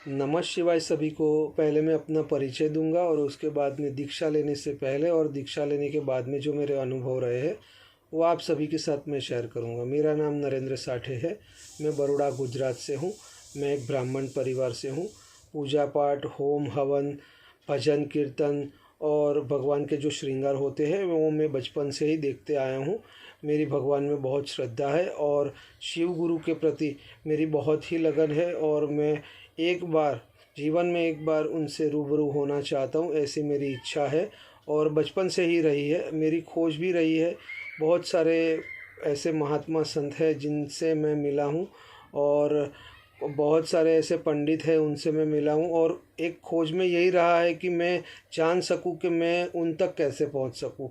नमः शिवाय सभी को। पहले मैं अपना परिचय दूंगा और उसके बाद में दीक्षा लेने से पहले और दीक्षा लेने के बाद में जो मेरे अनुभव रहे हैं वो आप सभी के साथ मैं शेयर करूंगा। मेरा नाम नरेंद्र साठे है। मैं बड़ौदा गुजरात से हूं। मैं एक ब्राह्मण परिवार से हूं। पूजा पाठ, होम हवन, भजन कीर्तन और भगवान के जो श्रृंगार होते हैं वो मैं बचपन से ही देखते आया हूँ। मेरी भगवान में बहुत श्रद्धा है और शिव गुरु के प्रति मेरी बहुत ही लगन है और मैं एक बार जीवन में एक बार उनसे रूबरू होना चाहता हूँ, ऐसी मेरी इच्छा है और बचपन से ही रही है। मेरी खोज भी रही है। बहुत सारे ऐसे महात्मा संत हैं जिनसे मैं मिला हूँ और बहुत सारे ऐसे पंडित हैं उनसे मैं मिला हूँ और एक खोज में यही रहा है कि मैं जान सकूँ कि मैं उन तक कैसे पहुँच सकूँ।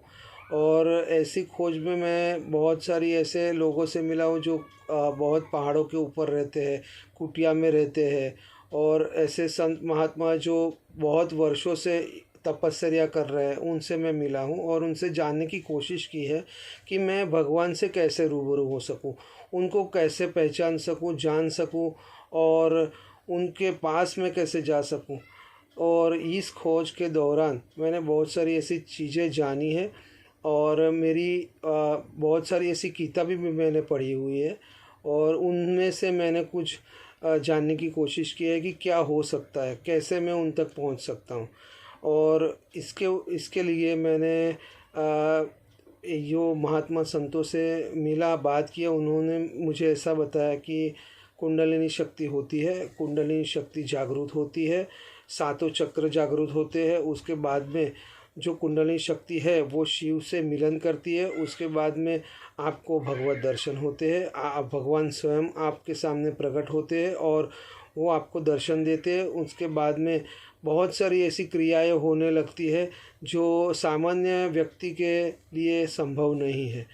और ऐसी खोज में मैं बहुत सारी ऐसे लोगों से मिला हूँ जो बहुत पहाड़ों के ऊपर रहते हैं, कुटिया में रहते हैं और ऐसे संत महात्मा जो बहुत वर्षों से तपस्या कर रहे हैं उनसे मैं मिला हूँ और उनसे जानने की कोशिश की है कि मैं भगवान से कैसे रूबरू हो सकूँ, उनको कैसे पहचान सकूँ, जान सकूँ और उनके पास में कैसे जा सकूँ। और इस खोज के दौरान मैंने बहुत सारी ऐसी चीज़ें जानी है और मेरी बहुत सारी ऐसी किताबें भी मैंने पढ़ी हुई है और उनमें से मैंने कुछ जानने की कोशिश की है कि क्या हो सकता है, कैसे मैं उन तक पहुंच सकता हूं। और इसके लिए मैंने जो महात्मा संतों से मिला, बात किया, उन्होंने मुझे ऐसा बताया कि कुंडलिनी शक्ति होती है, कुंडलिनी शक्ति जागृत होती है, सातों चक्र जागृत होते हैं। उसके बाद में जो कुंडलिनी शक्ति है वो शिव से मिलन करती है। उसके बाद में आपको भगवत दर्शन होते हैं, भगवान स्वयं आपके सामने प्रकट होते हैं और वो आपको दर्शन देते हैं। उसके बाद में बहुत सारी ऐसी क्रियाएं होने लगती है जो सामान्य व्यक्ति के लिए संभव नहीं है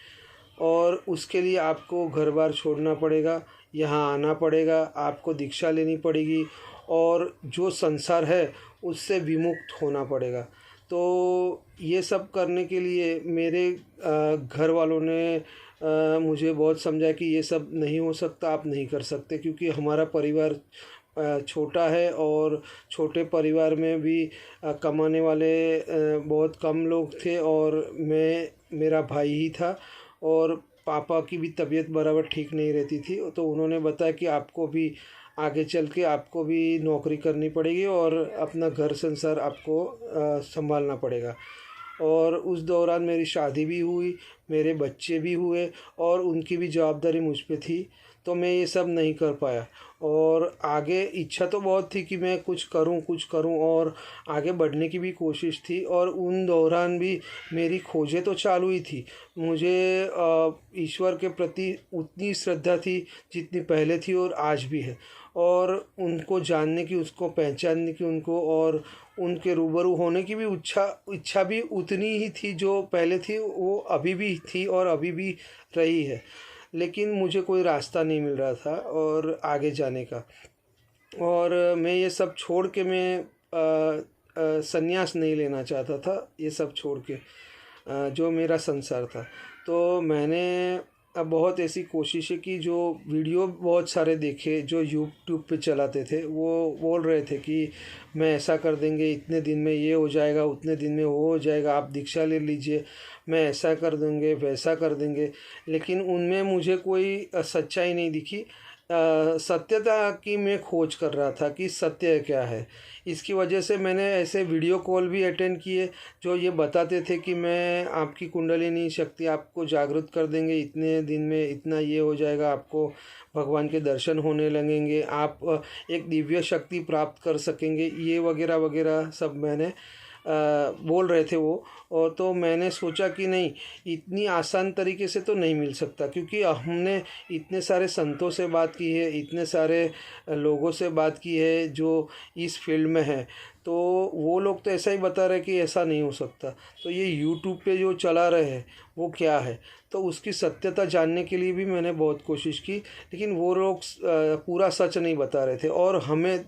और उसके लिए आपको घर बार छोड़ना पड़ेगा, यहाँ आना पड़ेगा, आपको दीक्षा लेनी पड़ेगी और जो संसार है उससे विमुक्त होना पड़ेगा। तो ये सब करने के लिए मेरे घर वालों ने मुझे बहुत समझाया कि ये सब नहीं हो सकता, आप नहीं कर सकते, क्योंकि हमारा परिवार छोटा है और छोटे परिवार में भी कमाने वाले बहुत कम लोग थे और मेरा भाई ही था और पापा की भी तबीयत बराबर ठीक नहीं रहती थी। तो उन्होंने बताया कि आपको भी आगे चल के आपको भी नौकरी करनी पड़ेगी और अपना घर संसार आपको संभालना पड़ेगा। और उस दौरान मेरी शादी भी हुई, मेरे बच्चे भी हुए और उनकी भी जवाबदारी मुझ पे थी, तो मैं ये सब नहीं कर पाया। और आगे इच्छा तो बहुत थी कि मैं कुछ करूं और आगे बढ़ने की भी कोशिश थी और उन दौरान भी मेरी खोजें तो चालू ही थी। मुझे ईश्वर के प्रति उतनी श्रद्धा थी जितनी पहले थी और आज भी है और उनको जानने की, उसको पहचानने की, उनको और उनके रूबरू होने की भी इच्छा भी उतनी ही थी जो पहले थी, वो अभी भी थी और अभी भी रही है। लेकिन मुझे कोई रास्ता नहीं मिल रहा था और आगे जाने का, और मैं ये सब छोड़ के मैं संन्यास नहीं लेना चाहता था। ये सब छोड़ के जो मेरा संसार था, तो मैंने अब बहुत ऐसी कोशिशें की। जो वीडियो बहुत सारे देखे जो यूट्यूब पे चलाते थे, वो बोल रहे थे कि मैं ऐसा कर देंगे, इतने दिन में ये हो जाएगा, उतने दिन में वो हो जाएगा, आप दीक्षा ले लीजिए, मैं ऐसा कर देंगे, वैसा कर देंगे। लेकिन उनमें मुझे कोई सच्चाई नहीं दिखी। सत्यता की मैं खोज कर रहा था कि सत्य क्या है। इसकी वजह से मैंने ऐसे वीडियो कॉल भी अटेंड किए जो ये बताते थे कि मैं आपकी कुंडलिनी शक्ति आपको जागृत कर देंगे, इतने दिन में इतना ये हो जाएगा, आपको भगवान के दर्शन होने लगेंगे, आप एक दिव्य शक्ति प्राप्त कर सकेंगे, ये वगैरह वगैरह सब मैंने बोल रहे थे वो। और तो मैंने सोचा कि नहीं, इतनी आसान तरीके से तो नहीं मिल सकता, क्योंकि हमने इतने सारे संतों से बात की है, इतने सारे लोगों से बात की है जो इस फील्ड में है, तो वो लोग तो ऐसा ही बता रहे कि ऐसा नहीं हो सकता। तो ये यूट्यूब पे जो चला रहे हैं वो क्या है, तो उसकी सत्यता जानने के लिए भी मैंने बहुत कोशिश की, लेकिन वो लोग पूरा सच नहीं बता रहे थे और हमें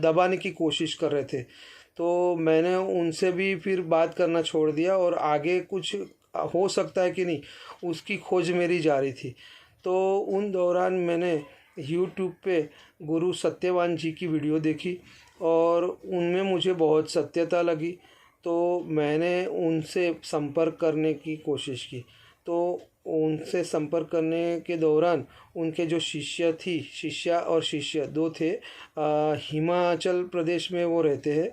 दबाने की कोशिश कर रहे थे। तो मैंने उनसे भी फिर बात करना छोड़ दिया और आगे कुछ हो सकता है कि नहीं, उसकी खोज मेरी जारी थी। तो उन दौरान मैंने यूट्यूब पे गुरु सत्यवान जी की वीडियो देखी और उनमें मुझे बहुत सत्यता लगी, तो मैंने उनसे संपर्क करने की कोशिश की। तो उनसे संपर्क करने के दौरान उनके जो शिष्या और शिष्य दो थे, हिमाचल प्रदेश में वो रहते हैं।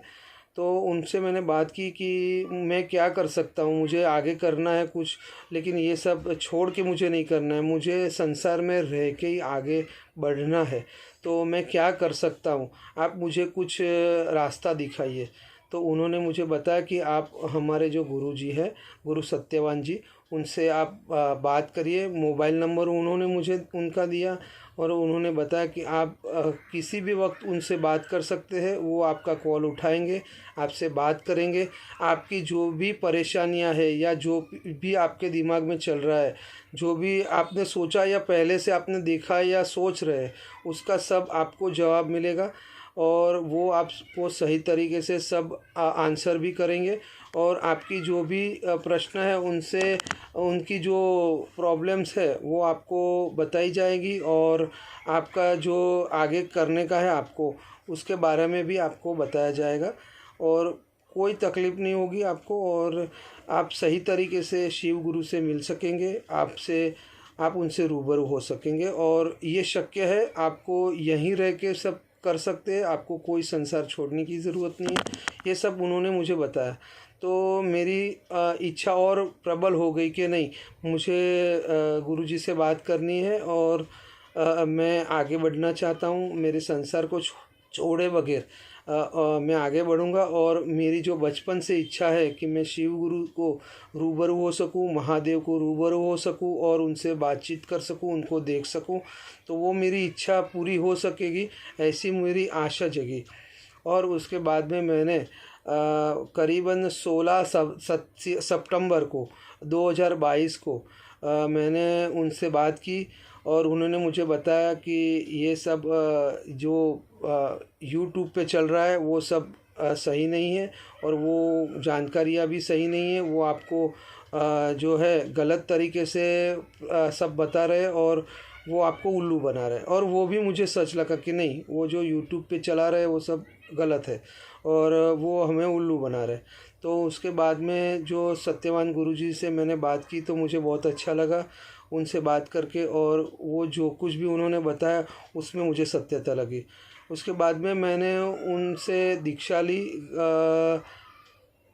तो उनसे मैंने बात की कि मैं क्या कर सकता हूँ, मुझे आगे करना है कुछ, लेकिन ये सब छोड़ के मुझे नहीं करना है, मुझे संसार में रह के ही आगे बढ़ना है। तो मैं क्या कर सकता हूँ, आप मुझे कुछ रास्ता दिखाइए। तो उन्होंने मुझे बताया कि आप हमारे जो गुरु जी है, गुरु सत्यवान जी, उनसे आप बात करिए। मोबाइल नंबर उन्होंने मुझे उनका दिया और उन्होंने बताया कि आप किसी भी वक्त उनसे बात कर सकते हैं, वो आपका कॉल उठाएंगे, आपसे बात करेंगे। आपकी जो भी परेशानियां है या जो भी आपके दिमाग में चल रहा है, जो भी आपने सोचा या पहले से आपने देखा है या सोच रहे हैं, उसका सब आपको जवाब मिलेगा और वो आपको सही तरीके से सब आंसर भी करेंगे। और आपकी जो भी प्रश्न है उनसे उनकी जो प्रॉब्लम्स है वो आपको बताई जाएगी और आपका जो आगे करने का है आपको, उसके बारे में भी आपको बताया जाएगा और कोई तकलीफ़ नहीं होगी आपको और आप सही तरीके से शिव गुरु से मिल सकेंगे, आप उनसे रूबरू हो सकेंगे। और ये शक्य है, आपको यहीं रह के सब कर सकते हैं, आपको कोई संसार छोड़ने की ज़रूरत नहीं है। ये सब उन्होंने मुझे बताया। तो मेरी इच्छा और प्रबल हो गई कि नहीं, मुझे गुरुजी से बात करनी है और मैं आगे बढ़ना चाहता हूँ, मेरे संसार को छोड़े बगैर मैं आगे बढ़ूँगा। और मेरी जो बचपन से इच्छा है कि मैं शिव गुरु को रूबरू हो सकूँ, महादेव को रूबरू हो सकूँ और उनसे बातचीत कर सकूँ, उनको देख सकूँ, तो वो मेरी इच्छा पूरी हो सकेगी, ऐसी मेरी आशा जगी। और उसके बाद में मैंने करीबन 16 सितंबर को 2022 को मैंने उनसे बात की और उन्होंने मुझे बताया कि ये सब जो यूट्यूब पे चल रहा है वो सब सही नहीं है और वो जानकारियाँ भी सही नहीं है, वो आपको जो है गलत तरीके से सब बता रहे हैं और वो आपको उल्लू बना रहे हैं। और वो भी मुझे सच लगा कि नहीं, वो जो यूट्यूब पे चला रहे हैं वो सब गलत है और वो हमें उल्लू बना रहे हैं। तो उसके बाद में जो सत्यवान गुरुजी से मैंने बात की तो मुझे बहुत अच्छा लगा उनसे बात करके और वो जो कुछ भी उन्होंने बताया उसमें मुझे सत्यता लगी। उसके बाद में मैंने उनसे दीक्षा ली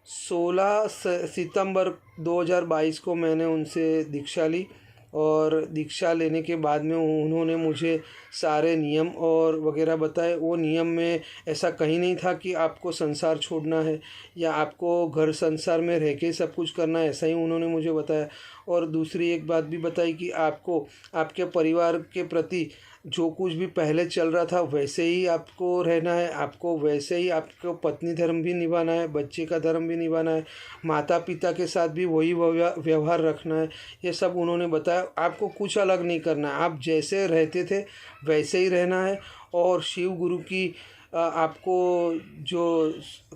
16 सितंबर 2022 को मैंने उनसे दीक्षा ली और दीक्षा लेने के बाद में उन्होंने मुझे सारे नियम और वगैरह बताए। वो नियम में ऐसा कहीं नहीं था कि आपको संसार छोड़ना है या आपको घर संसार में रह के सब कुछ करना है, ऐसा ही उन्होंने मुझे बताया। और दूसरी एक बात भी बताई कि आपको आपके परिवार के प्रति जो कुछ भी पहले चल रहा था वैसे ही आपको रहना है, आपको वैसे ही आपको पत्नी धर्म भी निभाना है, बच्चे का धर्म भी निभाना है, माता पिता के साथ भी वही व्यवहार रखना है। ये सब उन्होंने बताया। आपको कुछ अलग नहीं करना है, आप जैसे रहते थे वैसे ही रहना है और शिव गुरु की आपको जो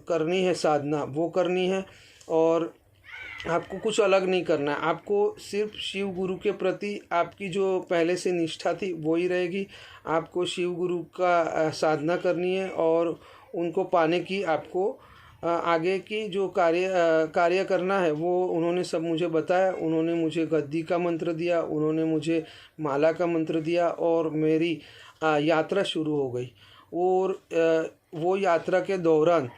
करनी है साधना वो करनी है और आपको कुछ अलग नहीं करना है। आपको सिर्फ शिव गुरु के प्रति आपकी जो पहले से निष्ठा थी वही रहेगी। आपको शिव गुरु का साधना करनी है और उनको पाने की आपको आगे की जो कार्य करना है वो उन्होंने सब मुझे बताया। उन्होंने मुझे गद्दी का मंत्र दिया, उन्होंने मुझे माला का मंत्र दिया और मेरी यात्रा शुरू हो गई। और वो यात्रा के दौरान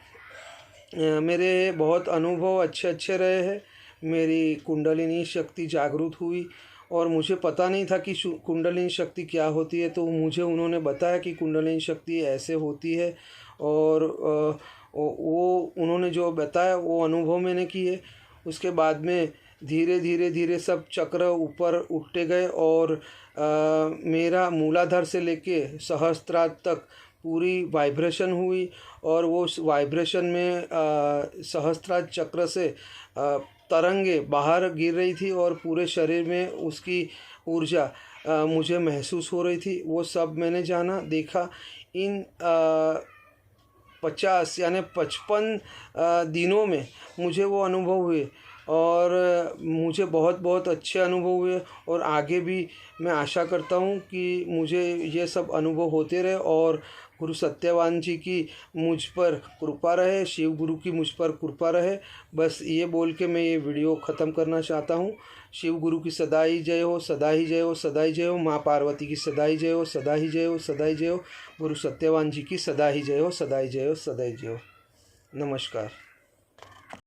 मेरे बहुत अनुभव अच्छे रहे हैं। मेरी कुंडलिनी शक्ति जागृत हुई और मुझे पता नहीं था कि कुंडलिनी शक्ति क्या होती है, तो मुझे उन्होंने बताया कि कुंडलिनी शक्ति ऐसे होती है और वो उन्होंने जो बताया वो अनुभव मैंने किए। उसके बाद में धीरे धीरे सब चक्र ऊपर उठते गए और मेरा मूलाधार से लेके सहस्त्रार तक पूरी वाइब्रेशन हुई और वो वाइब्रेशन में सहस्त्रार चक्र से तरंगे बाहर गिर रही थी और पूरे शरीर में उसकी ऊर्जा मुझे महसूस हो रही थी। वो सब मैंने जाना, देखा। इन 50 यानी 55 दिनों में मुझे वो अनुभव हुए और मुझे बहुत बहुत अच्छे अनुभव हुए और आगे भी मैं आशा करता हूँ कि मुझे ये सब अनुभव होते रहे और गुरु सत्यवान जी की मुझ पर कृपा रहे, शिव गुरु की मुझ पर कृपा रहे। बस ये बोल के मैं ये वीडियो ख़त्म करना चाहता हूँ। शिव गुरु की सदा ही जय हो, सदा ही जय हो, सदा ही जय हो। माँ पार्वती की सदा ही जय हो, सदा ही जय हो, सदा ही जय हो। गुरु सत्यवान जी की सदा ही जय हो, सदा ही जय हो, सदा ही जय हो। नमस्कार।